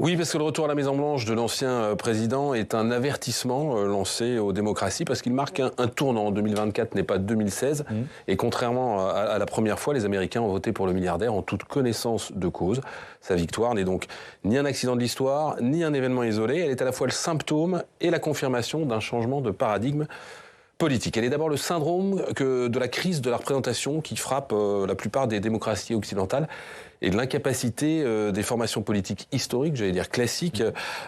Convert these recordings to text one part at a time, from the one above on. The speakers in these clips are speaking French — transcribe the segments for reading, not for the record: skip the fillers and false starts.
Oui, parce que le retour à la Maison-Blanche de l'ancien président est un avertissement lancé aux démocraties, parce qu'il marque un tournant. 2024 n'est pas 2016, et contrairement à la première fois, les Américains ont voté pour le milliardaire en toute connaissance de cause. Sa victoire n'est donc ni un accident de l'histoire, ni un événement isolé. Elle est à la fois le symptôme et la confirmation d'un changement de paradigme politique. Elle est d'abord le syndrome de la crise de la représentation qui frappe la plupart des démocraties occidentales et de l'incapacité des formations politiques historiques, j'allais dire classiques,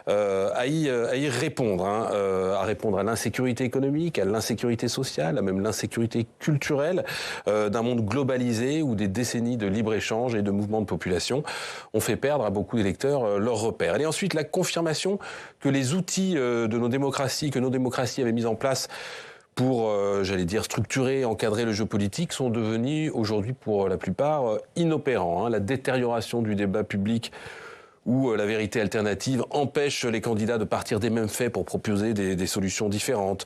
à y répondre, à répondre à l'insécurité économique, à l'insécurité sociale, à même l'insécurité culturelle d'un monde globalisé où des décennies de libre-échange et de mouvements de population ont fait perdre à beaucoup d'électeurs leurs repères. Et ensuite, la confirmation que les outils de nos démocraties, que nos démocraties avaient mis en place pour, j'allais dire, structurer, encadrer le jeu politique, sont devenus aujourd'hui, pour la plupart, inopérants. La détérioration du débat public où la vérité alternative empêche les candidats de partir des mêmes faits pour proposer des solutions différentes,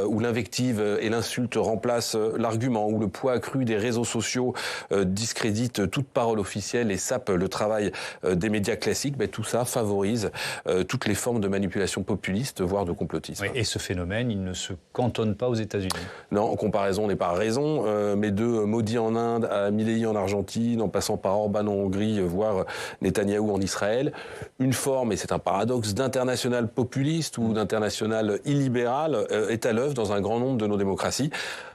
où l'invective et l'insulte remplacent l'argument, où le poids accru des réseaux sociaux discrédite toute parole officielle et sape le travail des médias classiques, tout ça favorise toutes les formes de manipulation populiste, voire de complotisme. Oui, et ce phénomène, il ne se cantonne pas aux États-Unis. Non, en comparaison n'est pas raison, mais de Modi en Inde à Milei en Argentine, en passant par Orban en Hongrie, voire Netanyahou en Israël, une forme, et c'est un paradoxe, d'international populiste ou d'international illibéral est à l'œuvre dans un grand nombre de nos démocraties,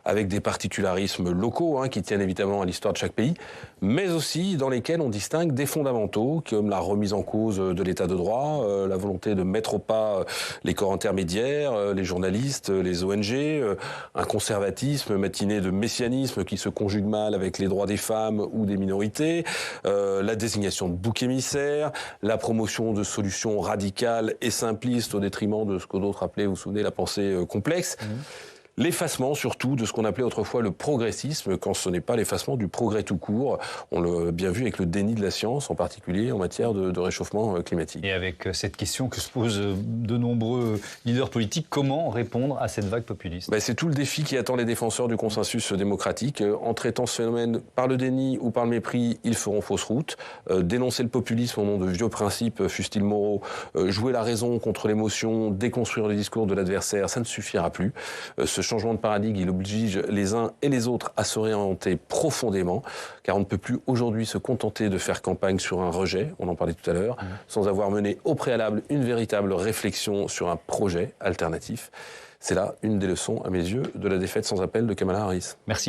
avec des particularismes locaux qui tiennent évidemment à l'histoire de chaque pays, mais aussi dans lesquels on distingue des fondamentaux, comme la remise en cause de l'état de droit, la volonté de mettre au pas les corps intermédiaires, les journalistes, les ONG, un conservatisme matiné de messianisme qui se conjugue mal avec les droits des femmes ou des minorités, la désignation de boucs émissaires, la promotion de solutions radicales et simplistes au détriment de ce que d'autres appelaient, vous vous souvenez, la pensée complexe. L'effacement surtout de ce qu'on appelait autrefois le progressisme, quand ce n'est pas l'effacement du progrès tout court. On l'a bien vu avec le déni de la science, en particulier en matière de réchauffement climatique. Et avec cette question que se posent de nombreux leaders politiques, comment répondre à cette vague populiste ? C'est tout le défi qui attend les défenseurs du consensus démocratique. En traitant ce phénomène par le déni ou par le mépris, ils feront fausse route. Dénoncer le populisme au nom de vieux principes, fussent-ils moraux, jouer la raison contre l'émotion, déconstruire le discours de l'adversaire, ça ne suffira plus. Ce changement de paradigme, il oblige les uns et les autres à se réinventer profondément, car on ne peut plus aujourd'hui se contenter de faire campagne sur un rejet, on en parlait tout à l'heure, sans avoir mené au préalable une véritable réflexion sur un projet alternatif. C'est là une des leçons, à mes yeux, de la défaite sans appel de Kamala Harris. Merci.